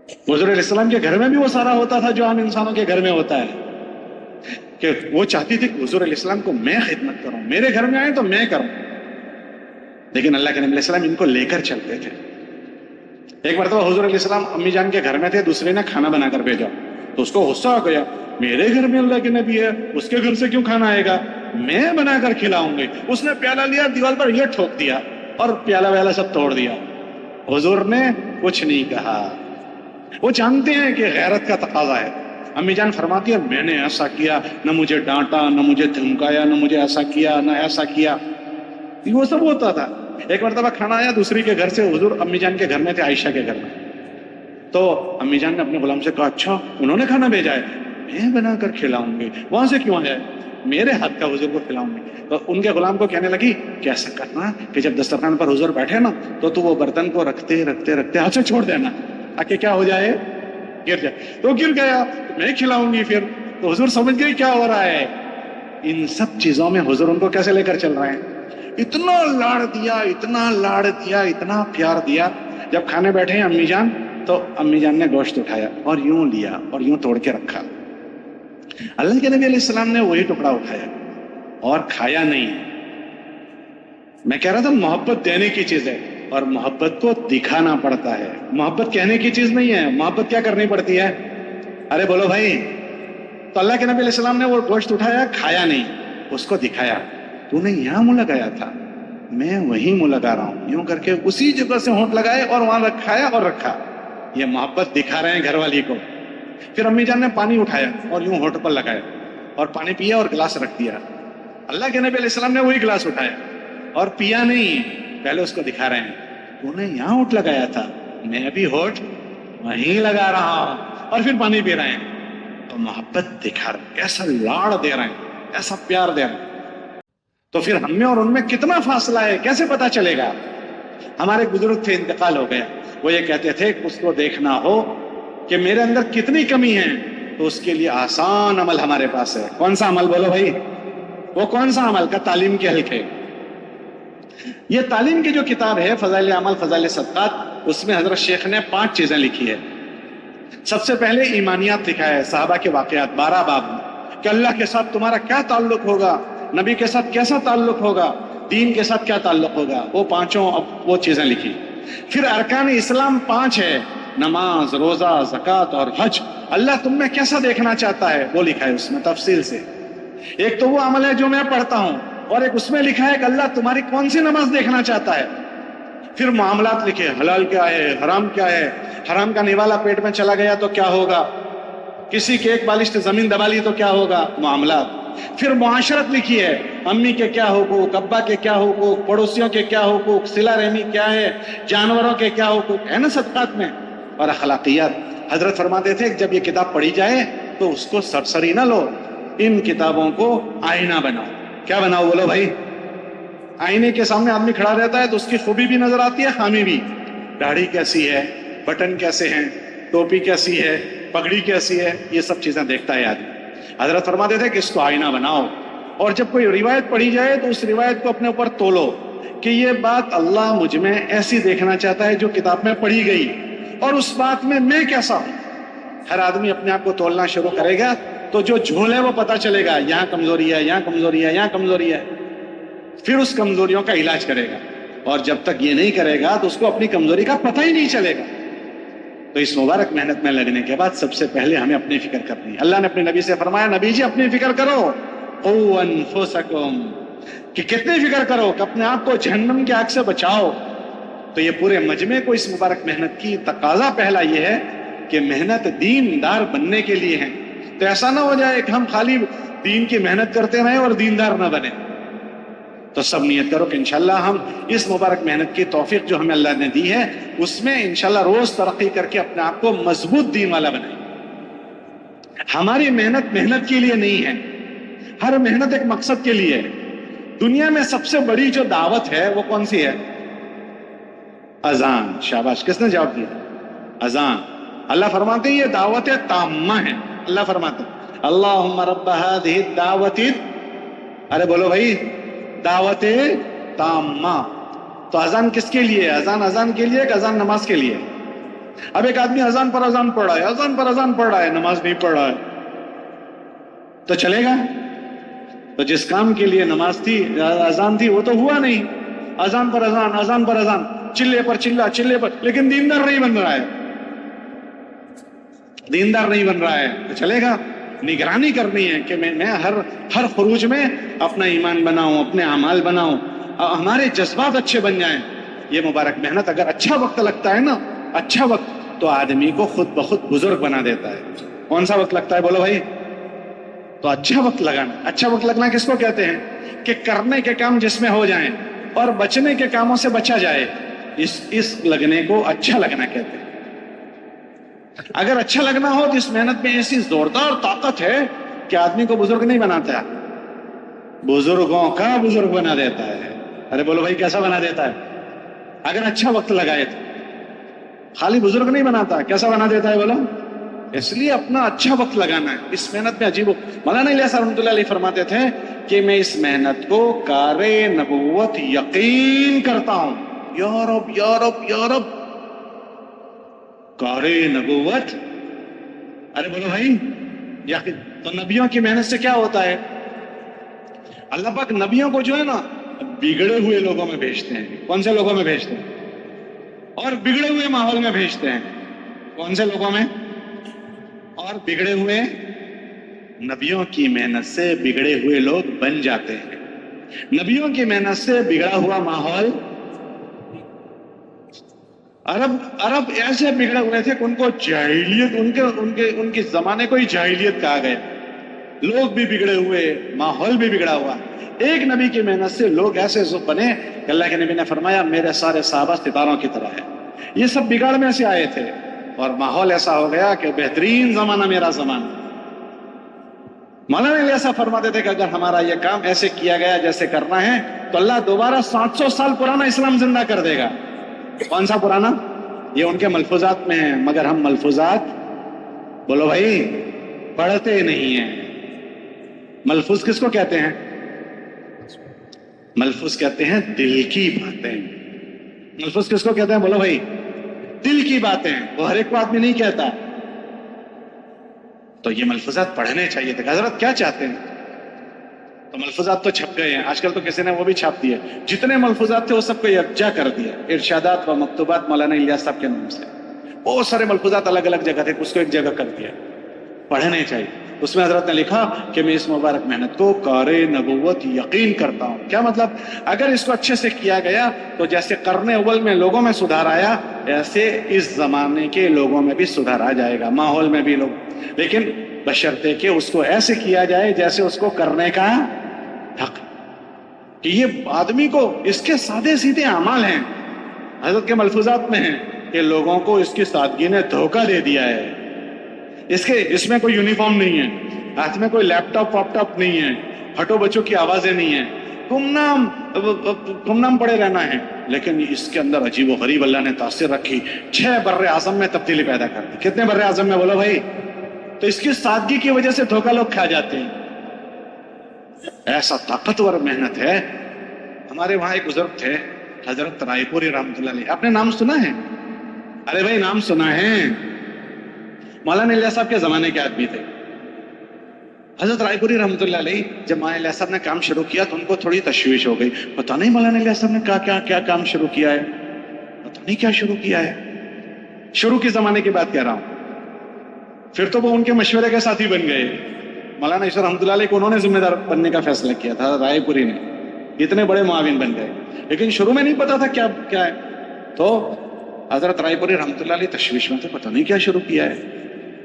حضور علیہ السلام کے گھر میں بھی وہ سارا ہوتا تھا جو عام انسانوں کے گھر میں ہوتا ہے، کہ وہ چاہتی تھی کہ حضور علیہ السلام کو میں خدمت کروں، میرے گھر میں آئے تو میں کروں، لیکن اللہ کے نبی علیہ السلام ان کو لے کر چلتے تھے۔ ایک مرتبہ حضور علیہ السلام امی جان کے گھر میں تھے، دوسرے نے کھانا بنا کر بھیجا تو اس کو غصہ آ گیا، میرے گھر میں اللہ کے نبی ہے، اس کے گھر سے کیوں کھانا آئے گا، میں بنا کر کھلاؤں گی۔ اس نے پیالہ لیا، دیوار پر یہ ٹھوک دیا اور پیالہ ویالہ سب توڑ دیا۔ حضور نے کچھ نہیں کہا، وہ جانتے ہیں کہ غیرت کا تقاضا ہے۔ امی جان فرماتی ہے میں نے ایسا کیا، نہ مجھے ڈانٹا، نہ مجھے دھمکایا، نہ مجھے ایسا کیا، نہ ایسا کیا، وہ سب ہوتا تھا۔ ایک مرتبہ کھانا آیا دوسری کے گھر سے، حضور امی جان کے گھر میں تھے، عائشہ کے گھر میں، تو امی جان نے اپنے غلام سے کہا اچھا انہوں نے کھانا بھیجا ہے، میں بنا کر کھلاؤں گی، وہاں سے کیوں آیا ہے، میرے ہاتھ کا حضور کو کھلاؤں گی۔ تو ان کے غلام کو کہنے لگی کہ ایسا کرنا کہ جب دسترخوان پر حضور بیٹھے نا تو وہ برتن کو رکھتے رکھتے رکھتے ہاتھ سے چھوڑ دینا تاکہ کیا ہو جائے، گر جائے۔ تو گر گیا، میں کھلاؤں گی پھر۔ تو حضور سمجھ گئے کیا ہو رہا ہے۔ ان سب چیزوں میں حضور ان کو کیسے لے کر چل رہے ہیں، اتنا لاڑ دیا، اتنا لاڑ دیا، اتنا پیار دیا۔ جب کھانے بیٹھے ہیں امی جان تو امی جان نے گوشت اٹھایا اور یوں لیا اور یوں توڑ کے رکھا۔ اللہ کے نبی علیہ السلام نے وہی ٹکڑا اٹھایا اور کھایا نہیں۔ میں کہہ رہا تھا محبت دینے کی چیز ہے اور محبت کو دکھانا پڑتا ہے، محبت کہنے کی چیز نہیں ہے۔ محبت کیا کرنی پڑتی ہے، ارے بولو بھائی۔ تو اللہ کے نبی علیہ السلام نے وہ گوشت اٹھایا، کھایا نہیں، اس کو دکھایا، تو نے یہاں منہ لگایا تھا، میں وہیں منہ لگا رہا ہوں، یوں کر کے اسی جگہ سے ہونٹ لگائے اور وہاں رکھایا اور رکھا۔ یہ محبت دکھا رہے ہیں گھر والی کو۔ پھر امی جان نے پانی اٹھایا اور یوں ہونٹ پر لگایا اور پانی پیا اور گلاس رکھ دیا۔ اللہ کے نبی علیہ السلام نے وہی گلاس اٹھایا اور پیا نہیں، پہلے اس کو دکھا رہے ہیں، تو نے یہاں ہونٹ لگایا تھا، میں بھی ہونٹ وہیں لگا رہا ہوں، اور پھر پانی پی رہے ہیں۔ تو محبت دکھا رہے ہیں، ایسا لاڑ دے رہے ہیں، ایسا پیار دے رہے ہیں۔ تو پھر ہم میں اور ان میں کتنا فاصلہ ہے، کیسے پتا چلے گا؟ ہمارے بزرگ تھے، انتقال ہو گیا، وہ یہ کہتے تھے کہ اس کو دیکھنا ہو کہ میرے اندر کتنی کمی ہے تو اس کے لیے آسان عمل ہمارے پاس ہے۔ کون سا عمل بولو بھائی، وہ کون سا عمل کا؟ تعلیم کے حلقے۔ یہ تعلیم کی جو کتاب ہے فضائل اعمال فضائل صدقات، اس میں حضرت شیخ نے 5 چیزیں لکھی ہے۔ سب سے پہلے ایمانیات لکھا ہے، صحابہ کے واقعات 12 باب میں، کہ اللہ کے ساتھ تمہارا کیا تعلق ہوگا، نبی کے ساتھ کیسا تعلق ہوگا، دین کے ساتھ کیا تعلق ہوگا، وہ 5 وہ چیزیں لکھی۔ پھر ارکان اسلام 5 ہے، نماز، روزہ، زکوٰۃ اور حج۔ اللہ تم میں کیسا دیکھنا چاہتا ہے وہ لکھا ہے اس میں تفصیل سے۔ ایک تو وہ عمل ہے جو میں پڑھتا ہوں، اور ایک اس میں لکھا ہے کہ اللہ تمہاری کون سی نماز دیکھنا چاہتا ہے۔ پھر معاملات لکھے، حلال کیا ہے، حرام کیا ہے، حرام کا نوالا پیٹ میں چلا گیا تو کیا ہوگا، کسی کے ایک بالشت زمین دبا لی تو کیا ہوگا، معاملات۔ پھر معاشرت لکھی ہے، امی کے کیا حقوق، ابا کے کیا حقوق، پڑوسیوں کے کیا حقوق، صلہ رحمی کیا ہے، جانوروں کے کیا حقوق ہے نا صدقات میں، اور اخلاقیات۔ حضرت فرماتے تھے کہ جب یہ کتاب پڑھی جائے تو اس کو سرسری نہ لو، ان کتابوں کو آئینہ بناؤ۔ کیا بناؤ بولو بھائی؟ آئینے کے سامنے آدمی کھڑا رہتا ہے تو اس کی خوبی بھی نظر آتی ہے، خامی بھی۔ داڑھی کیسی ہے، بٹن کیسے ہیں، ٹوپی کیسی ہے، پگڑی کیسی ہے، یہ سب چیزیں دیکھتا ہے آدمی۔ حضرت فرماتے تھے کہ اس کو آئینہ بناؤ، اور جب کوئی روایت پڑھی جائے تو اس روایت کو اپنے اوپر تولو کہ یہ بات اللہ مجھ میں ایسی دیکھنا چاہتا ہے جو کتاب میں پڑھی گئی، اور اس بات میں کیسا ہوں۔ ہر آدمی اپنے آپ کو تولنا شروع کرے گا تو جو جھول ہے وہ پتہ چلے گا، یہاں کمزوری ہے، یہاں کمزوری ہے، یہاں کمزوری ہے، پھر اس کمزوریوں کا علاج کرے گا۔ اور جب تک یہ نہیں کرے گا تو اس کو اپنی کمزوری کا پتہ ہی نہیں چلے گا۔ تو اس مبارک محنت میں لگنے کے بعد سب سے پہلے ہمیں اپنی فکر کرنی ہے۔ اللہ نے اپنے نبی سے فرمایا، نبی جی اپنی فکر کرو، قوا انفسکم، کہ کتنی فکر کرو کہ اپنے آپ کو جہنم کی آگ سے بچاؤ۔ تو یہ پورے مجمع کو اس مبارک محنت کی تقاضا پہلا یہ ہے کہ محنت دیندار بننے کے لیے ہے۔ تو ایسا نہ ہو جائے کہ ہم خالی دین کی محنت کرتے رہیں اور دیندار نہ بنے۔ تو سب نیت کرو کہ انشاءاللہ ہم اس مبارک محنت کی توفیق جو ہمیں اللہ نے دی ہے اس میں انشاءاللہ روز ترقی کر کے اپنے آپ کو مضبوط دین والا بنائیں۔ ہماری محنت محنت کے لیے نہیں ہے، ہر محنت ایک مقصد کے لیے ہے۔ دنیا میں سب سے بڑی جو دعوت ہے وہ کون سی ہے؟ اذان۔ شاباش، کس نے جواب دیا؟ اذان۔ اللہ فرماتے ہیں یہ دعوت تامہ ہے۔ اللہ فرماتے ہیں اللہم رب ہذہ الدعوت، ارے بولو بھائی، دعوت تامہ۔ تو اذان کس کے لیے؟ اذان کے لیے کہ اذان نماز کے لیے؟ اب ایک آدمی اذان پر اذان پڑھ رہا ہے، اذان پر اذان پڑھ رہا ہے، نماز نہیں پڑھ رہا ہے، تو چلے گا؟ تو جس کام کے لیے نماز تھی، اذان تھی، وہ تو ہوا نہیں. اذان پر اذان، اذان پر اذان، چلے پر چلا، چلے پر، لیکن دیندار نہیں بن رہا ہے، دیندار نہیں بن رہا ہے، تو چلے گا؟ نگرانی کرنی ہے کہ میں ہر خروج میں اپنا ایمان بناؤں، اپنے اعمال بناؤں، ہمارے جذبات اچھے بن جائیں. یہ مبارک محنت، اگر اچھا وقت لگتا ہے نا، اچھا وقت، تو آدمی کو خود بخود بزرگ بنا دیتا ہے. کون سا وقت لگتا ہے بولو بھائی؟ تو اچھا وقت لگانا. اچھا وقت لگنا کس کو کہتے ہیں؟ کہ کرنے کے کام جس میں ہو جائیں اور بچنے کے کاموں سے بچا جائے، اس لگنے کو اچھا لگنا کہتے ہیں. اگر اچھا لگنا ہو تو اس محنت میں ایسی زوردار طاقت ہے کہ آدمی کو بزرگ نہیں بناتا، بزرگوں کا بزرگ بنا دیتا ہے. ارے بولو بھائی کیسا بنا دیتا ہے؟ اگر اچھا وقت لگائے تو خالی بزرگ نہیں بناتا، کیسا بنا دیتا ہے بولو؟ اس لیے اپنا اچھا وقت لگانا ہے اس محنت میں. عجیب مولانا الیاس رحمۃ اللہ علیہ فرماتے تھے کہ میں اس محنت کو کار نبوت یقین کرتا ہوں. یا رب یا رب یا رب، کار نبوت. ارے بولو بھائی یقین. تو نبیوں کی محنت سے کیا ہوتا ہے؟ اللہ پاک نبیوں کو جو ہے نا بگڑے ہوئے لوگوں میں بھیجتے ہیں. کون سے لوگوں میں بھیجتے ہیں؟ اور بگڑے ہوئے ماحول میں بھیجتے ہیں. کون سے لوگوں میں؟ اور بگڑے ہوئے. نبیوں کی محنت سے بگڑے ہوئے لوگ بن جاتے ہیں. نبیوں کی محنت سے بگڑا ہوا ماحول. عرب ایسے بگڑے ہوئے تھے کہ ان کو جاہلیت، ان کے زمانے کو ہی جاہلیت کہا گیا. لوگ بھی بگڑے ہوئے، ماحول بھی بگڑا ہوا. ایک نبی کی محنت سے لوگ ایسے بنے کہ اللہ کے نبی نے فرمایا میرے سارے صحابہ ستاروں کی طرح ہے. یہ سب بگاڑ میں سے آئے تھے اور ماحول ایسا ہو گیا کہ بہترین زمانہ میرا زمانہ. مولانا ایسا فرماتے تھے کہ اگر ہمارا یہ کام ایسے کیا گیا جیسے کرنا ہے تو اللہ دوبارہ 700 سال پرانا اسلام زندہ کر دے گا. کون سا پرانا؟ یہ ان کے ملفوظات میں ہے، مگر ہم ملفوظات بولو بھائی پڑھتے نہیں ہیں. ملفوظ کس کو کہتے ہیں؟ ملفوظ کہتے ہیں دل کی باتیں. ملفوظ کس کو کہتے ہیں بولو بھائی؟ دل کی باتیں. وہ ہر ایک کو آدمی نہیں کہتا. تو یہ ملفوظات پڑھنے چاہیے تھے. حضرت کیا چاہتے ہیں؟ تو ملفوظات تو چھپ گئے ہیں آج کل، تو کسی نے وہ بھی چھاپ دیے. جتنے ملفوظات تھے وہ سب کو یکجا کر دیا. ارشادات و مکتوبات مولانا الیاس صاحب کے نام سے بہت سارے ملفوظات الگ الگ جگہ تھے، اس کو ایک جگہ کر دیا. پڑھنے چاہیے. اس میں حضرت نے لکھا کہ میں اس مبارک محنت کو کار نبوت یقین کرتا ہوں. کیا مطلب؟ اگر اس کو اچھے سے کیا گیا تو جیسے قرن اول میں لوگوں میں سدھار آیا، ایسے اس زمانے کے لوگوں میں بھی سدھار آ جائے گا، ماحول میں بھی لوگ. لیکن بشرطے کہ اس کو ایسے کیا جائے جیسے اس کو کرنے کا حق. کہ یہ آدمی کو اس کے سادے سیدھے اعمال ہیں. حضرت کے ملفوظات میں ہیں کہ لوگوں کو اس کی سادگی نے دھوکہ دے دیا ہے. اس میں کوئی یونیفارم نہیں ہے، ہاتھ میں کوئی لیپ ٹاپ واپ ٹاپ نہیں ہے، ہٹو بچوں کی آوازیں نہیں ہیں، گمنام پڑے رہنا ہے. لیکن اس کے اندر عجیب و غریب اللہ نے تاثیر رکھی. 6 بر اعظم میں تبدیلی پیدا کر دی. کتنے بر اعظم میں بولو بھائی؟ تو اس کی سادگی کی وجہ سے دھوکہ لوگ کھا جاتے ہیں. ایسا طاقتور محنت ہے. ہمارے وہاں ایک بزرگ تھے حضرت رائے پوری رحمۃ اللہ علیہ. آپ نے نام سنا ہے؟ ارے بھائی نام سنا ہے. مولانا الیاس صاحب کے زمانے کے آدمی تھے. حضرت رائے پوری رحمۃ اللہ علیہ جب مولانا الیاس صاحب نے کام شروع کیا تو ان کو تھوڑی تشویش ہو گئی. پتہ نہیں مولانا الیاس صاحب نے کیا کام شروع کیا ہے، پتہ نہیں کیا شروع کیا ہے. شروع کے زمانے کی بات کہہ رہا ہوں. پھر تو وہ ان کے مشورے کے ساتھی بن گئے. مولانا عیسیٰ رحمۃ اللہ علیہ کو انہوں نے ذمہ دار بننے کا فیصلہ کیا تھا، رائے پوری نے. اتنے بڑے معاون بن گئے. لیکن شروع میں نہیں پتا تھا کیا ہے. تو حضرت رائے پوری رحمۃ اللہ علیہ تشویش میں تھے، پتہ نہیں کیا شروع کیا ہے.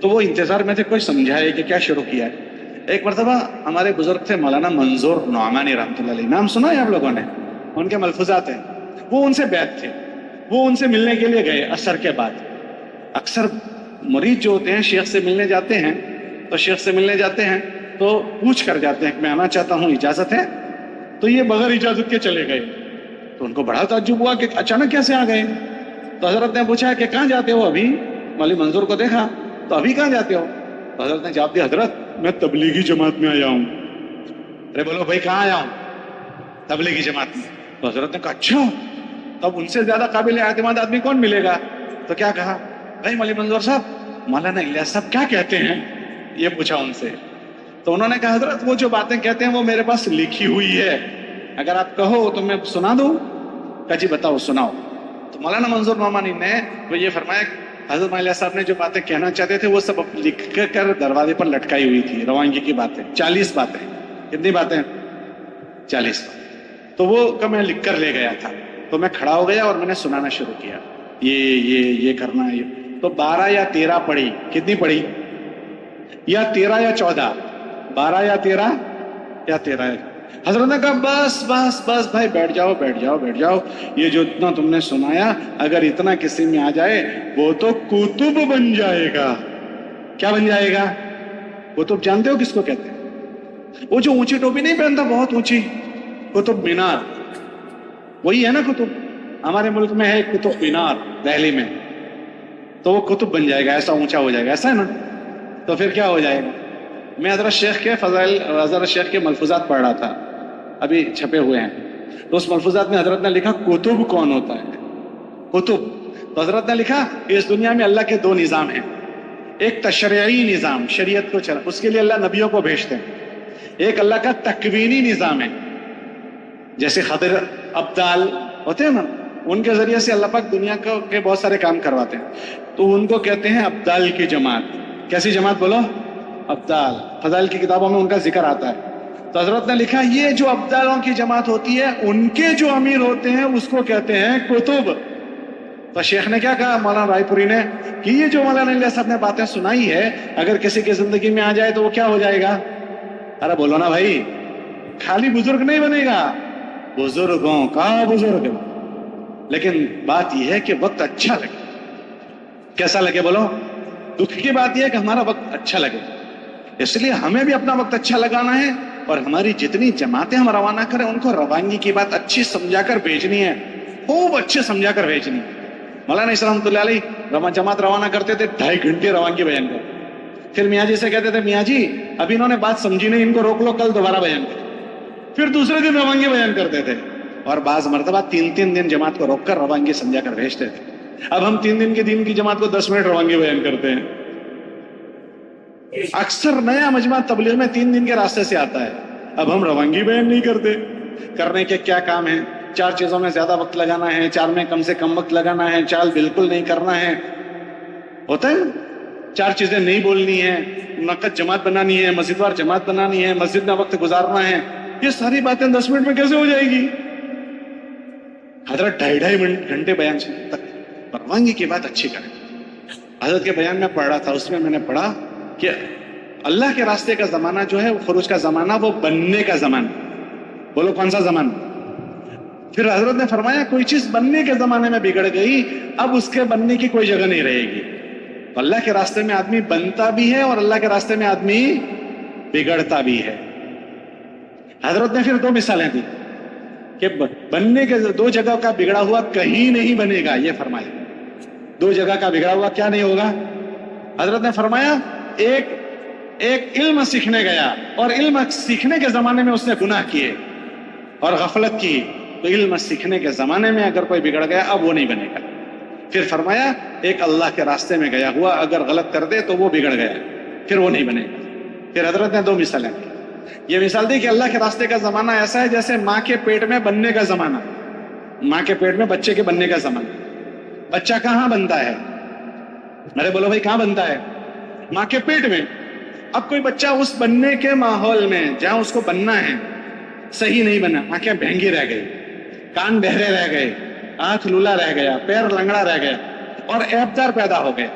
تو وہ انتظار میں تھے کوئی سمجھائے کہ کیا شروع کیا ہے. ایک مرتبہ ہمارے بزرگ تھے مولانا منظور نعمانی رحمۃ اللہ علیہ. نام سنا ہے آپ لوگوں نے؟ ان کے ملفوظات ہیں. وہ ان سے بیعت تھے. وہ ان سے ملنے کے لیے گئے عصر کے بعد. اکثر مرید جو ہوتے ہیں شیخ سے ملنے جاتے ہیں تو پوچھ کر جاتے ہیں کہ میں آنا چاہتا ہوں، اجازت ہے؟ تو یہ بغیر اجازت کے چلے گئے. تو ان کو بڑا تعجب ہوا کہ اچانک کیسے آ گئے. تو حضرت نے پوچھا کہ کہاں جاتے ہو ابھی؟ مولوی منظور کو دیکھا تو ابھی کہاں جاتے ہو؟ تو حضرت نے جواب دیا حضرت میں تبلیغی جماعت میں آیا ہوں. ارے بولو بھائی کہاں آیا ہوں؟ تبلیغی جماعت میں. تو حضرت نے کہا اچھا، تب ان سے زیادہ قابل اعتماد آدمی کون ملے گا؟ تو کیا کہا؟ بھائی مولوی منظور صاحب مولانا الیاس صاحب کیا کہتے ہیں، یہ پوچھا ان سے. تو انہوں نے کہا حضرت وہ جو باتیں کہتے ہیں وہ میرے پاس لکھی ہوئی ہے، اگر آپ کہو تو میں سنا دوں. کہا جی بتاؤ سناؤ. تو مولانا منظور نعمانی نے وہ یہ فرمایا حضرت الیاس صاحب نے جو باتیں کہنا چاہتے تھے وہ سب لکھ کر دروازے پر لٹکائی ہوئی تھی، روانگی کی باتیں 40 باتیں. کتنی باتیں؟ 40 باتیں. تو وہ میں لکھ کر لے گیا تھا. تو میں کھڑا ہو گیا اور میں نے سنانا شروع کیا، یہ کرنا ہے. تو 12 یا 13 پڑھی. کتنی پڑھی؟ یا 13 یا 14؟ 12 یا 13 یا 13. حضرت نے کہا بس بس بس بھائی بیٹھ جاؤ بیٹھ جاؤ بیٹھ جاؤ، یہ جو اتنا تم نے سنایا اگر اتنا کسی میں آ جائے وہ تو کتب بن جائے گا. کیا بن جائے گا؟ کتب جانتے ہو کس کو کہتے ہیں؟ وہ جو اونچی ٹوپی نہیں پہنتا بہت اونچی، قطب مینار، وہی ہے نا کتب. ہمارے ملک میں ہے قطب مینار دہلی میں، تو وہ کتب بن جائے گا، ایسا اونچا ہو جائے گا. ایسا ہے نا؟ تو پھر کیا ہو جائے گا؟ میں حضرت شیخ کے فضائل، حضرت شیخ کے ملفوظات پڑھ رہا تھا، ابھی چھپے ہوئے ہیں. تو اس ملفوظات میں حضرت نے لکھا کتب کون ہوتا ہے؟ کتب. تو حضرت نے لکھا اس دنیا میں اللہ کے 2 نظام ہیں. ایک تشریعی نظام، شریعت کو چلا، اس کے لیے اللہ نبیوں کو بھیجتے ہیں. ایک اللہ کا تکوینی نظام ہے، جیسے خضر ابدال ہوتے ہیں نا، ان کے ذریعے سے اللہ پاک دنیا کے بہت سارے کام کرواتے ہیں. تو ان کو کہتے ہیں ابدال کی جماعت. کیسی جماعت بولو؟ ابدال. فضائل کی کتابوں میں ان کا ذکر آتا ہے. تو حضرت نے لکھا یہ جو ابدالوں کی جماعت ہوتی ہے ان کے جو امیر ہوتے ہیں اس کو کہتے ہیں کتب. تو شیخ نے کیا کہا مولانا رائے پوری نے کہ یہ جو مولانا الیاس صاحب نے باتیں سنائی ہے اگر کسی کی زندگی میں آ جائے تو وہ کیا ہو جائے گا؟ ارے بولو نا بھائی، خالی بزرگ نہیں بنے گا، بزرگوں کا بزرگ. لیکن بات یہ ہے کہ وقت اچھا لگے. کیسا لگے بولو؟ دکھ کی بات یہ ہے کہ ہمارا وقت اچھا لگے. اس لیے ہمیں بھی اپنا وقت اچھا لگانا ہے اور ہماری جتنی جماعتیں ہم روانہ کریں ان کو روانگی کی بات اچھی سمجھا کر بھیجنی ہے، خوب اچھے سمجھا کر بھیجنی ہے. مولانا اسلام رحمۃ اللہ علیہ جماعت روانہ کرتے تھے 2.5 گھنٹے روانگی بیان کرتے. پھر میاں جی سے کہتے تھے میاں جی ابھی انہوں نے بات سمجھی نہیں، ان کو روک لو، کل دوبارہ بیان کرو. پھر دوسرے دن روانگی بیان کرتے تھے. اور بعض مرتبہ 3 دن جماعت کو روک کر روانگی سمجھا کر بھیجتے تھے. اب ہم 3 دن کی دین کی جماعت کو 10 منٹ روانگی بیان کرتے ہیں. اکثر نیا مجمع تبلیغ میں 3 دن کے راستے سے آتا ہے، اب ہم روانگی بیان نہیں کرتے. کرنے کے کیا کام ہیں؟ 4 چیزوں میں زیادہ وقت لگانا ہے، 4 میں کم سے کم وقت لگانا ہے، 4 بالکل نہیں کرنا ہے. ہوتا ہے 4 چیزیں نہیں بولنی ہے، منعقد جماعت بنانی ہے، مسجد وار جماعت بنانی ہے، مسجد میں وقت گزارنا ہے. یہ ساری باتیں 10 منٹ میں کیسے ہو جائے گی؟ حضرت 2.5 گھنٹے بیان تک روانگی کی بات اچھی کریں. حضرت کے بیان میں پڑھ رہا تھا، اس میں میں نے پڑھا کہ اللہ کے راستے کا زمانہ جو ہے، خروج کا زمانہ، وہ بننے کا زمانہ. بولو کون سا زمانہ؟ پھر حضرت نے فرمایا کوئی چیز بننے کے زمانے میں بگڑ گئی، اب اس کے بننے کی کوئی جگہ نہیں رہے گی. تو اللہ کے راستے میں آدمی بنتا بھی ہے اور اللہ کے راستے میں آدمی بگڑتا بھی ہے. حضرت نے پھر 2 مثالیں دی کہ بننے کے 2 جگہ کا بگڑا ہوا کہیں نہیں بنے گا. یہ فرمایا 2 جگہ کا بگڑا ہوا کیا نہیں ہوگا؟ حضرت نے فرمایا ایک علم سیکھنے گیا اور علم سیکھنے کے زمانے میں اس نے گناہ کیے اور غفلت کی، تو علم سیکھنے کے زمانے میں اگر کوئی بگڑ گیا اب وہ نہیں بنے گا. پھر فرمایا ایک اللہ کے راستے میں گیا ہوا اگر غلط کر دے تو وہ بگڑ گیا، پھر وہ نہیں بنے گا. پھر حضرت نے 2 مثالیں دی. یہ مثال دی کہ اللہ کے راستے کا زمانہ ایسا ہے جیسے ماں کے پیٹ میں بننے کا زمانہ، ماں کے پیٹ میں بچے کے بننے کا زمانہ. بچہ کہاں بنتا ہے؟ ارے بولو بھائی کہاں بنتا ہے؟ ماں کے پیٹ میں. اب کوئی بچہ اس بننے کے ماحول میں جہاں اس کو بننا ہے صحیح نہیں بنا، آنکھیں بھینگی رہ گئی، کان بہرے رہ گئے، آنکھ لولا رہ گیا، پیر لنگڑا رہ گیا اور عیب دار پیدا ہو گئے.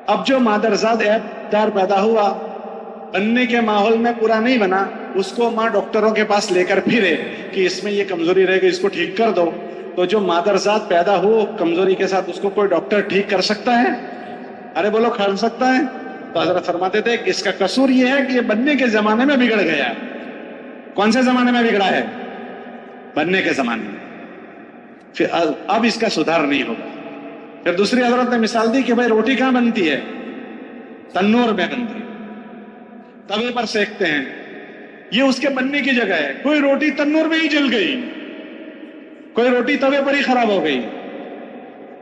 اب جو مادرزاد عیب دار پیدا ہوا، بننے کے ماحول میں پورا نہیں بنا، اس کو ماں ڈاکٹروں کے پاس لے کر پھرے کہ اس میں یہ کمزوری رہ گئی، اس کو ٹھیک کر دو. تو جو مادرزاد پیدا ہو کمزوری کے ساتھ، اس کو کوئی ڈاکٹر ٹھیک کر سکتا ہے؟ ارے بولو کر سکتا ہے؟ تو حضرت فرماتے تھے کہ اس کا قصور یہ ہے کہ یہ بننے کے زمانے میں بگڑ گیا. کون سے زمانے میں بگڑا ہے؟ بننے کے زمانے میں. پھر اب اس کا سدھار نہیں ہوگا. پھر دوسری حضرت نے مثال دی کہ بھائی روٹی کہاں بنتی ہے؟ تنور میں بنتی ہے، توے پر سیکتے ہیں، یہ اس کے بننے کی جگہ ہے. کوئی روٹی تنور میں ہی جل گئی، کوئی روٹی توے پر ہی خراب ہو گئی.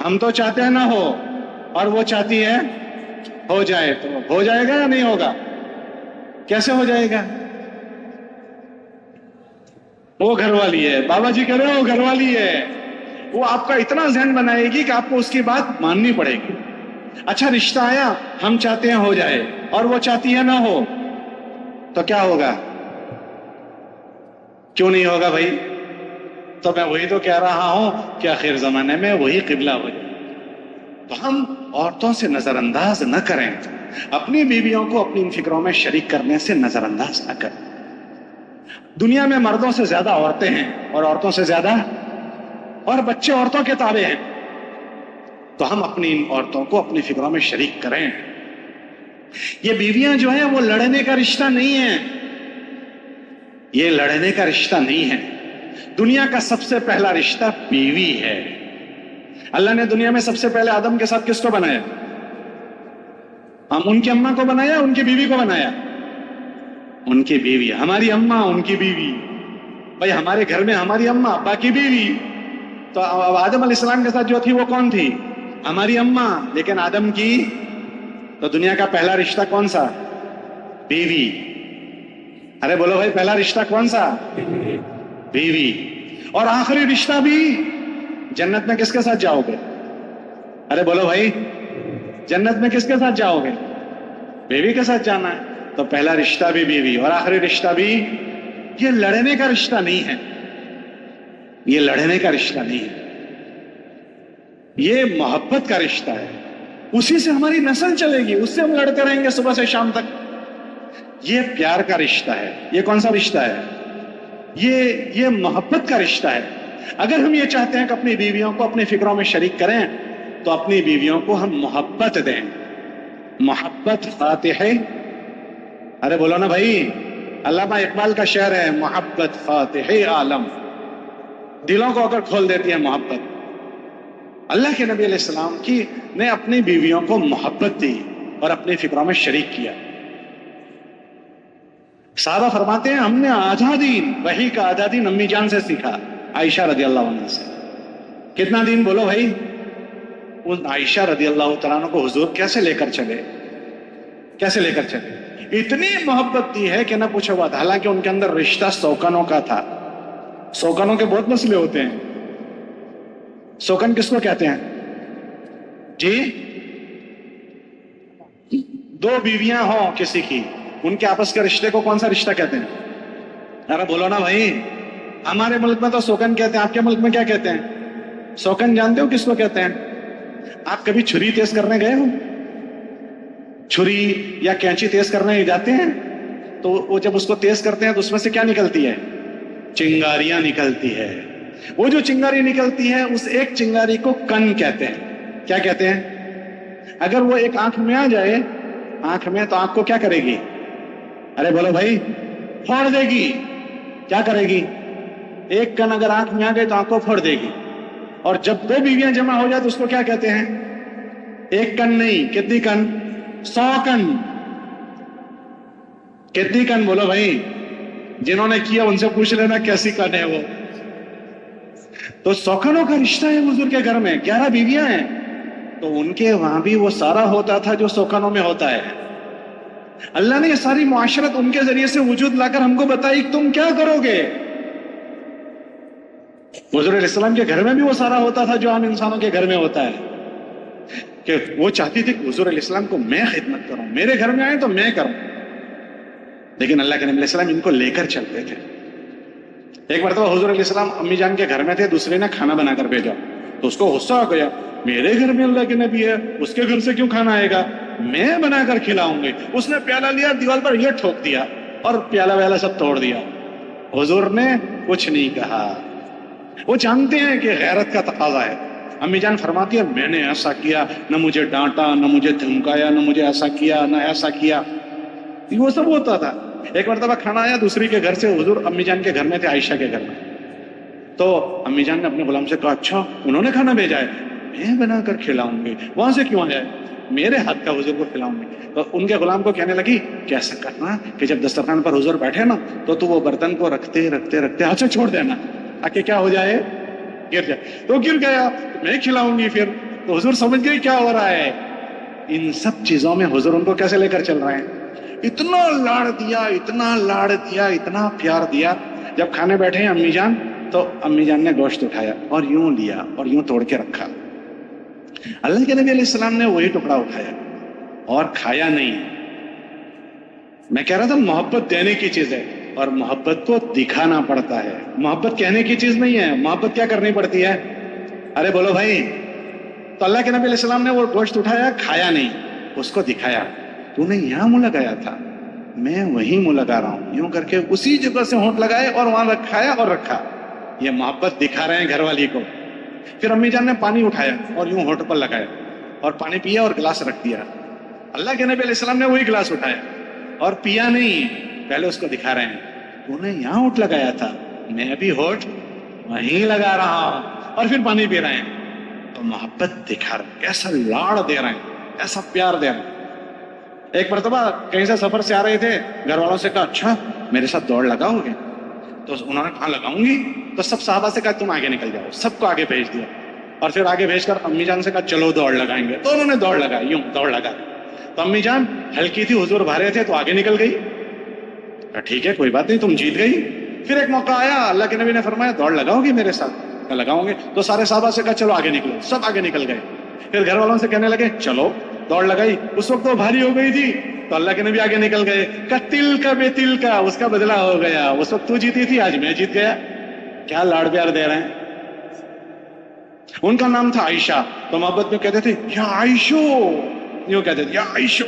ہم تو چاہتے ہیں نہ ہو اور وہ چاہتی ہے ہو جائے، تو ہو جائے گا یا نہیں ہوگا؟ کیسے ہو جائے گا؟ وہ گھر والی ہے، بابا جی کہہ رہے ہو گھر والی ہے، وہ آپ کا اتنا ذہن بنائے گی کہ آپ کو اس کی بات ماننی پڑے گی۔ اچھا رشتہ آیا، ہم چاہتے ہیں ہو جائے اور وہ چاہتی ہے نہ ہو، تو کیا ہوگا؟ کیوں نہیں ہوگا بھائی؟ تو میں وہی تو کہہ رہا ہوں کہ آخر زمانے میں وہی قبلہ ہو جائے۔ تو ہم عورتوں سے نظر انداز نہ کریں، اپنی بیویوں کو اپنی ان فکروں میں شریک کرنے سے نظر انداز نہ کریں۔ دنیا میں مردوں سے زیادہ عورتیں ہیں اور عورتوں سے زیادہ اور بچے عورتوں کے تابع ہیں، تو ہم اپنی ان عورتوں کو اپنی فکروں میں شریک کریں۔ یہ بیویاں جو ہیں وہ لڑنے کا رشتہ نہیں ہے، یہ لڑنے کا رشتہ نہیں ہے۔ دنیا کا سب سے پہلا رشتہ بیوی ہے۔ اللہ نے دنیا میں سب سے پہلے آدم کے ساتھ کس کو بنایا؟ ہم ان کی اماں کو بنایا، ان کی بیوی کو بنایا؟ ان کی بیوی، ہماری اماں ان کی بیوی۔ بھائی ہمارے گھر میں ہماری اماں ابا کی بیوی، تو آدم علیہ السلام کے ساتھ جو تھی وہ کون تھی؟ ہماری اماں، لیکن آدم کی، تو دنیا کا پہلا رشتہ کون سا؟ بیوی۔ ارے بولو بھائی پہلا رشتہ کون سا؟ بیوی۔ اور آخری رشتہ بھی جنت میں کس کے ساتھ جاؤ گے؟ ارے بولو بھائی جنت میں کس کے ساتھ جاؤ گے؟ بیوی کے ساتھ جانا ہے۔ تو پہلا رشتہ بھی بیوی اور آخری رشتہ بھی۔ یہ لڑنے کا رشتہ نہیں ہے، یہ لڑنے کا رشتہ نہیں ہے، یہ محبت کا رشتہ ہے۔ اسی سے ہماری نسل چلے گی، اس سے ہم لڑتے رہیں گے صبح سے شام تک۔ یہ پیار کا رشتہ ہے۔ یہ کون سا رشتہ ہے؟ یہ محبت کا رشتہ ہے۔ اگر ہم یہ چاہتے ہیں کہ اپنی بیویوں کو اپنی فکروں میں شریک کریں تو اپنی بیویوں کو ہم محبت دیں۔ محبت فاتح ہے۔ ارے بولو نا بھائی، علامہ اقبال کا شعر ہے، محبت فاتح عالم، دلوں کو اگر کھول دیتی ہے محبت۔ اللہ کے نبی علیہ السلام کی نے اپنی بیویوں کو محبت دی اور اپنی فکروں میں شریک کیا۔ صحابہ فرماتے ہیں ہم نے آدھا دین، وحی کا آدھا دین امی جان سے سیکھا، عائشہ رضی اللہ عنہ سے۔ کتنا دین بولو بھائی؟ ان عائشہ رضی اللہ تعالیٰ عنہ کو حضور کیسے لے کر چلے، کیسے لے کر چلے؟ اتنی محبت دی ہے کہ نہ پوچھو بات۔ حالانکہ ان کے اندر رشتہ سوکنوں کا تھا۔ سوکنوں کے بہت مسئلے ہوتے ہیں۔ سوکن کس کو کہتے ہیں جی؟ دو بیویاں ہوں کسی کی، ان کے آپس کے رشتے کو کون سا رشتہ کہتے ہیں؟ ارے بولو نا بھائی، ہمارے ملک میں تو سوکن کہتے ہیں، آپ کے ملک میں کیا کہتے ہیں؟ سوکن جانتے ہو کس کو کہتے ہیں؟ آپ کبھی چھری تیز کرنے گئے ہو؟ چھری یا کینچی تیز کرنے جاتے ہیں تو وہ جب اس کو تیز کرتے ہیں تو اس میں سے کیا نکلتی ہے؟ چنگاریاں نکلتی ہے۔ وہ جو چنگاری نکلتی ہے اس ایک چنگاری کو کن کہتے ہیں۔ کیا کہتے ہیں؟ اگر وہ ایک آنکھ میں آ جائے، آنکھ میں، تو آنکھ کو کیا کرے گی؟ ارے بولو بھائی، پھوڑ دے گی۔ کیا کرے گی؟ ایک کن اگر آنکھ میں آ گئی تو آنکھ کو پھوڑ دے گی۔ اور جب دو بیویاں جمع ہو جائے تو اس کو کیا کہتے ہیں؟ ایک کن نہیں، کتنی کن؟ 100 کن۔ کتنی کن بولو بھائی؟ جنہوں نے کیا ان سے پوچھ لینا کیسی کن ہے وہ۔ تو سوکنوں کا رشتہ ہے حضور کے گھر میں، 11 بیویاں ہیں، تو ان کے وہاں بھی وہ سارا ہوتا تھا جو سوکنوں میں ہوتا ہے۔ اللہ نے یہ ساری معاشرت ان کے ذریعے سے وجود لا کر ہم کو بتائی تم کیا کرو گے۔ حضور علیہ السلام کے گھر میں بھی وہ سارا ہوتا تھا جو عام انسانوں کے گھر میں ہوتا ہے، کہ وہ چاہتی تھی کہ حضور علیہ السلام کو میں خدمت کروں، میرے گھر میں آئے تو میں کروں۔ لیکن اللہ کے نبی علیہ السلام ان کو لے کر چلتے تھے۔ ایک مرتبہ حضور علیہ السلام امی جان کے گھر میں تھے، دوسرے نے کھانا بنا کر بھیجا تو اس کو غصہ آ گیا، میرے گھر میں اللہ کے نبی ہے، اس کے گھر سے کیوں کھانا آئے گا، میں بنا کر کھلاؤں گی۔ اس نے پیالہ لیا، دیوار پر یہ ٹھوک دیا اور پیالہ ویالہ سب توڑ دیا۔ حضور نے کچھ نہیں کہا، وہ جانتے ہیں کہ غیرت کا تقاضا ہے۔ امی جان فرماتی ہے میں نے ایسا کیا، نہ مجھے ڈانٹا، نہ مجھے دھمکایا، نہ مجھے ایسا کیا، نہ ایسا کیا، وہ سب ہوتا تھا۔ ایک مرتبہ کھانا آیا دوسری کے گھر سے، حضور امی جان کے گھر میں تھے، عائشہ کے گھر میں، تو امی جان نے اپنے غلام سے کہا اچھا انہوں نے کھانا بھیجا ہے، میں بنا کر کھلاؤں گی، وہاں سے کیوں آیا ہے، میرے ہاتھ کا حضور کو کھلاؤں گی۔ تو ان کے غلام کو کہنے لگی کہ ایسا کرنا کہ جب دسترخوان پر حضور بیٹھے نا تو وہ برتن کو رکھتے رکھتے رکھتے ہاتھ سے چھوڑ دینا تاکہ کیا ہو جائے، گر جائے تو گر گیا، میں کھلاؤں گی پھر. تو حضور سمجھ گئے کیا ہو رہا ہے. ان سب چیزوں میں حضور ان کو کیسے لے کر چل رہے ہیں؟ اتنا لاڑ دیا، اتنا لاڑ دیا، اتنا پیار دیا. جب کھانے بیٹھے ہیں امی جان، تو امی جان نے گوشت اٹھایا اور یوں لیا اور یوں توڑ کے رکھا. اللہ کے نبی علیہ السلام نے وہی ٹکڑا اٹھایا اور کھایا نہیں. میں کہہ رہا تھا محبت دینے کی چیز ہے اور محبت کو دکھانا پڑتا ہے، محبت کہنے کی چیز نہیں ہے. محبت کیا کرنی پڑتی ہے؟ ارے بولو بھائی. تو اللہ کے نبی علیہ السلام نے وہ گوشت اٹھایا، کھایا نہیں، اس کو دکھایا. تو نے یہاں منہ لگایا تھا، میں وہیں منہ لگا رہا ہوں. یوں کر کے اسی جگہ سے ہونٹ لگائے اور وہاں رکھایا اور رکھا. یہ محبت دکھا رہے ہیں گھر والی کو. پھر امی جان نے پانی اٹھایا اور یوں ہونٹ پر لگایا اور پانی پیا اور گلاس رکھ دیا. اللہ کے نبی علیہ السلام نے وہی گلاس اٹھایا اور پیا نہیں، پہلے اس کو دکھا رہے ہیں تو نے یہاں ہونٹ لگایا تھا، میں بھی ہونٹ وہیں لگا رہا ہوں، اور پھر پانی پی رہے ہیں. تو محبت دکھا رہے ہیں، کیسا لاڑ دے رہے ہیں، ایسا پیار دے رہے ہیں. ایک مرتبہ کہیں سے سفر سے آ رہے تھے، گھر والوں سے کہا اچھا میرے ساتھ دوڑ لگاؤ گے؟ تو انہوں نے کہا لگاؤں گی. تو سب صحابہ سے کہا تم آگے نکل جاؤ، سب کو آگے بھیج دیا. اور پھر آگے بھیج کر امی جان سے کہا چلو دوڑ لگائیں گے. تو انہوں نے دوڑ لگائی، یوں دوڑ لگا. تو امی جان ہلکی تھی، حضور بھارے تھے، تو آگے نکل گئی. ٹھیک ہے کوئی بات نہیں، تم جیت گئی. پھر ایک موقع آیا، اللہ کے نبی نے فرمایا دوڑ لگاؤ گی میرے ساتھ؟ کہا لگاؤں گے. تو سارے صحابہ سے کہا چلو آگے نکلو، سب آگے نکل گئے. پھر گھر والوں سے کہنے لگے چلو دوڑ لگائی. اس وقت وہ بھاری ہو گئی تھی، تو اللہ کے نبی آگے نکل گئے. کہ تل کا بے تل کا، اس کا بدلہ ہو گیا. اس وقت تو جیتی تھی، آج میں جیت گیا. کیا لاڑ پیار دے رہے ہیں. ان کا نام تھا عائشہ، تو محبت میں کہتے تھے یا عائشو، یوں کہتے تھے یا عائشو.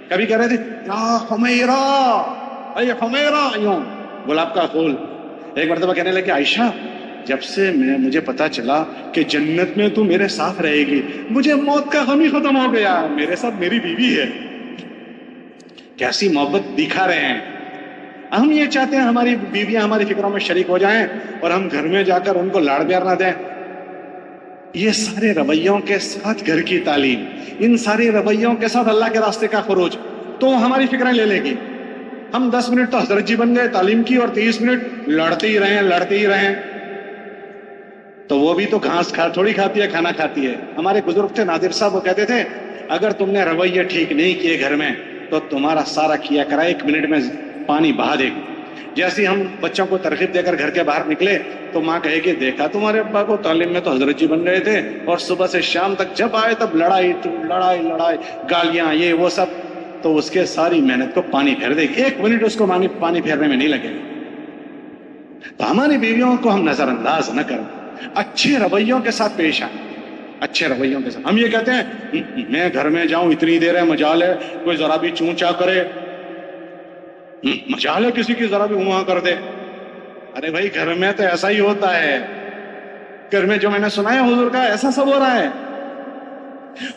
کبھی کہہ رہے تھے یا حمیرہ، اے حمیرہ، یوں گلاب کا پھول. ایک مرتبہ کہنے لگے عائشہ جب سے مجھے پتا چلا کہ جنت میں تو میرے ساتھ رہے گی، مجھے موت کا غم ہی ختم ہو گیا، میرے ساتھ میری بیوی ہے. کیسی محبت دکھا رہے ہیں. ہم یہ چاہتے ہیں ہماری بیویاں ہماری فکروں میں شریک ہو جائیں اور ہم گھر میں جا کر ان کو لاڑ پیار نہ دیں. یہ سارے رویوں کے ساتھ گھر کی تعلیم، ان سارے رویوں کے ساتھ اللہ کے راستے کا خروج، تو ہماری فکریں لے لے گی. ہم 10 منٹ تو حضرت جی بن گئے تعلیم کی، اور 30 منٹ لڑتے ہی رہیں. تو وہ بھی تو گھاس تھوڑی کھاتی ہے، کھانا کھاتی ہے. ہمارے بزرگ تھے نادر صاحب، وہ کہتے تھے اگر تم نے رویے ٹھیک نہیں کیے گھر میں تو تمہارا سارا کیا کرا 1 منٹ میں پانی بہا دے گی. جیسے ہم بچوں کو ترغیب دے کر گھر کے باہر نکلے تو ماں کہے گی دیکھا تمہارے ابا کو، تعلیم میں تو حضرت جی بن گئے تھے، اور صبح سے شام تک جب آئے تب لڑائی گالیاں، یہ وہ سب. تو اس کے ساری محنت کو پانی پھیر دے گی، 1 منٹ اس کو پانی پھیرنے میں نہیں لگے گا. تو ہماری بیویوں کو ہم نظر انداز نہ کریں، اچھے رویوں کے ساتھ پیش آئیں، اچھے رویوں کے ساتھ. ہم یہ کہتے ہیں میں گھر میں جاؤں اتنی دیر ہے، مجال ہے کوئی ذرا بھی چون چا کرے، مجال ہے کسی کی ذرا بھی وہاں کر دے. ارے بھائی گھر میں تو ایسا ہی ہوتا ہے. گھر میں جو میں نے سنا ہے حضور کا، ایسا سب ہو رہا ہے.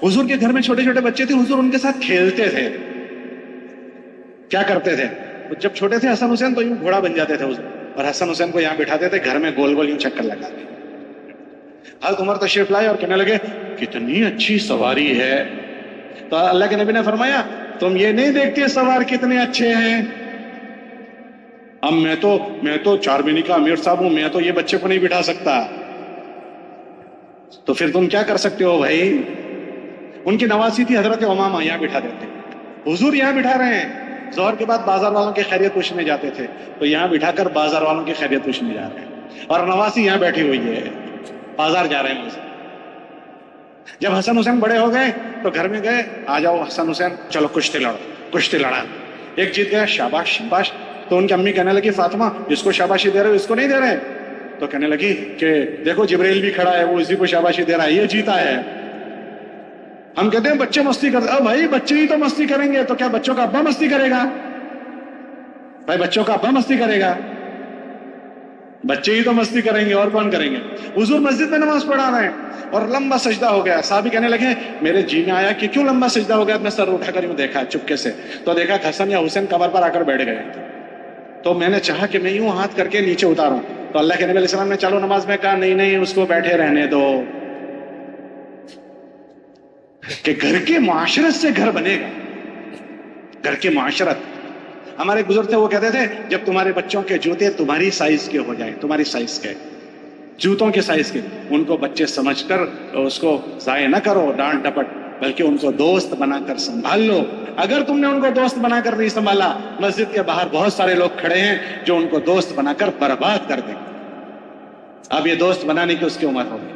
حضور کے گھر میں چھوٹے چھوٹے بچے تھے، حضور ان کے ساتھ کھیلتے تھے. کیا کرتے تھے؟ جب چھوٹے تھے حسن حسین تو یوں گھوڑا بن جاتے تھے حضور، اور حسن حسین کو یہاں بٹھاتے تھے، گھر میں گول گول یوں چکر لگاتے. حضرت عمر تشریف لائے اور کہنے لگے کتنی اچھی سواری ہے. تو اللہ کے نبی نے فرمایا تم یہ نہیں دیکھتے سوار کتنے اچھے ہیں. اب میں تو 4 مہینے کا امیر صاحب ہوں، میں تو یہ بچے کو نہیں بٹھا سکتا. تو پھر تم کیا کر سکتے ہو بھائی؟ ان کی نواسی تھی حضرت امامہ، یہاں بٹھا دیتے. حضور یہاں بٹھا رہے ہیں. ظہر کے بعد بازار والوں کی خیریت پوچھنے جاتے تھے، تو یہاں بٹھا کر بازار والوں کی خیریت پوچھنے جا رہے ہیں، اور نواسی یہاں بیٹھی ہوئی ہے، بازار جا رہے ہیں. جب حسن حسین بڑے ہو گئے تو گھر میں گئے، آ جاؤ حسن حسین چلو کشتی لڑا. ایک جیت گیا، شاباش شاباش. تو ان کی امی کہنے لگی فاطمہ جس کو شاباشی دے رہے ہو اس کو نہیں دے رہے. تو کہنے لگی کہ دیکھو جبریل بھی کھڑا ہے، وہ اسی کو شاباشی دے رہا ہے، یہ جیتا ہے. ہم کہتے ہیں بچے مستی کرتے. اب بھائی بچے ہی تو مستی کریں گے تو کیا بچوں کا ابا مستی کرے گا؟ بھائی بچوں کا ابا مستی کرے گا؟ بچے ہی تو مستی کریں گے، اور کون کریں گے؟ حضور مسجد میں نماز پڑھا رہے ہیں اور لمبا سجدہ ہو گیا. صحابی کہنے لگے میرے جی میں آیا کہ کیوں لمبا سجدہ ہو گیا. میں سر اٹھا کر یوں دیکھا چپکے سے، تو دیکھا حسن یا حسین قبر پر آ کر بیٹھ گئے. تو میں نے چاہا کہ میں یوں ہاتھ کر کے نیچے اتاروں. تو اللہ کے نبی علیہ السلام نے چالو نماز میں کہا نہیں اس کو بیٹھے رہنے دو، کہ گھر کے معاشرت سے گھر بنے گا. گھر کی معاشرت. ہمارے بزرگ تھے وہ کہتے تھے جب تمہارے بچوں کے جوتے تمہاری سائز کے ہو جائیں، تمہاری سائز کے، جوتوں کے سائز کے. ان کو بچے سمجھ کر اس کو ضائع نہ کرو ڈانٹ ڈپٹ، بلکہ ان کو دوست بنا کر سنبھال لو. اگر تم نے ان کو دوست بنا کر نہیں سنبھالا، مسجد کے باہر بہت سارے لوگ کھڑے ہیں جو ان کو دوست بنا کر برباد کر دیں. اب یہ دوست بنانے کی اس کی عمر ہوگی.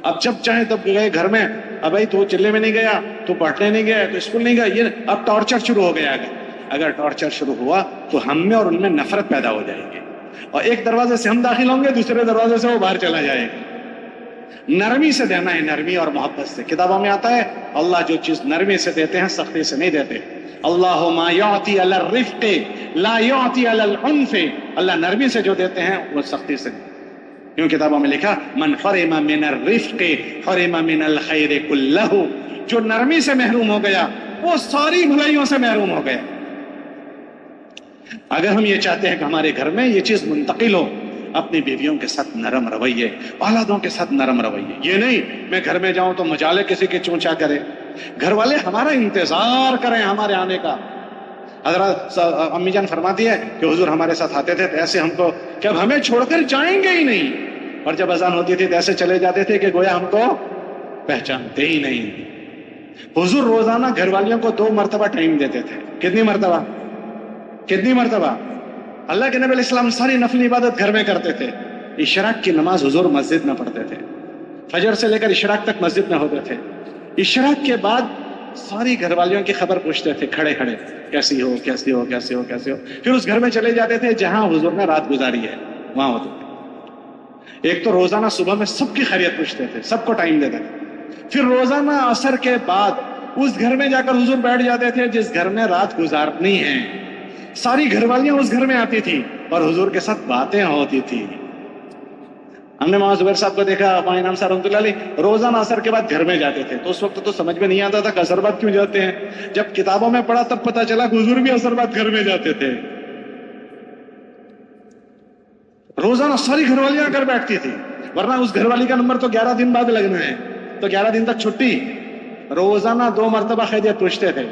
اب جب چاہیں تب گئے گھر میں، اب بھائی تو چلے میں نہیں گیا، تو پڑھنے نہیں گیا، تو اسکول نہیں گیا، یہ اب ٹارچر شروع ہو گیا. اگر ٹارچر شروع ہوا تو ہم میں اور ان میں نفرت پیدا ہو جائے گی، اور ایک دروازے سے ہم داخل ہوں گے، دوسرے دروازے سے وہ باہر چلا جائے گا. نرمی سے دینا ہے، نرمی اور محبت سے. کتابوں میں آتا ہے اللہ جو چیز نرمی سے دیتے ہیں سختی سے نہیں دیتے. اللہ ما یعطی علی الرفق لا یعطی علی العنف. اللہ نرمی سے جو دیتے ہیں وہ سختی سے نہیں. کیوں کتابوں میں لکھا من حرم من الرفق حرم من الخیر کلہ. جو نرمی سے محروم ہو گیا وہ ساری بھلائیوں سے محروم ہو گیا. اگر ہم یہ چاہتے ہیں کہ ہمارے گھر میں یہ چیز منتقل ہو، اپنی بیویوں کے ساتھ نرم رویے، اولادوں کے ساتھ نرم رویے. یہ نہیں میں گھر میں جاؤں تو مجالے کسی کے چونچا کرے. گھر والے ہمارا انتظار کریں ہمارے آنے کا. حضرت امی جان فرماتی ہے کہ حضور ہمارے ساتھ آتے تھے تو ایسے ہم کو کہ اب ہمیں چھوڑ کر جائیں گے ہی نہیں، اور جب اذان ہوتی تھی تو ایسے چلے جاتے تھے کہ گویا ہم کو پہچانتے ہی نہیں. حضور روزانہ گھر والیوں کو 2 مرتبہ ٹائم دیتے تھے. کتنی مرتبہ؟ اللہ کے نبی علیہ السلام ساری نفلی عبادت گھر میں کرتے تھے. اشراق کی نماز حضور مسجد میں پڑھتے تھے. فجر سے لے کر اشراق تک مسجد میں ہوتے تھے. اشراق کے بعد ساری گھر والیوں کی خبر پوچھتے تھے کھڑے کھڑے، کیسی ہو کیسی ہو کیسی ہو کیسی ہو. پھر اس گھر میں چلے جاتے تھے جہاں حضور نے رات گزاری ہے، وہاں ہوتے تھے. ایک تو روزانہ صبح میں سب کی خیریت پوچھتے تھے، سب کو ٹائم دیتے تھے. پھر روزانہ عصر کے بعد اس گھر میں جا کر حضور بیٹھ جاتے تھے جس گھر میں رات گزارنی ہے. ساری گھر والیاں اس گھر میں آتی تھی اور حضور کے ساتھ باتیں ہوتی تھی. ہم نے مولانا زبیر صاحب کو دیکھا، وہاں انعام صاحب رحمۃ اللہ علیہ روزانہ عصر کے بعد گھر میں جاتے تھے. تو اس وقت تو سمجھ میں نہیں آتا تھا کہ عصر بعد کیوں جاتے ہیں. جب کتابوں میں پڑھا تب پتہ چلا کہ حضور بھی عصر بعد گھر میں جاتے تھے. روزانہ ساری گھر والیاں کر بیٹھتی تھی، ورنہ اس گھر والی کا نمبر تو 11 دن بعد لگنا ہے، تو 11 دن تک چھٹی. روزانہ 2 مرتبہ خیریت پوچھتے تھے.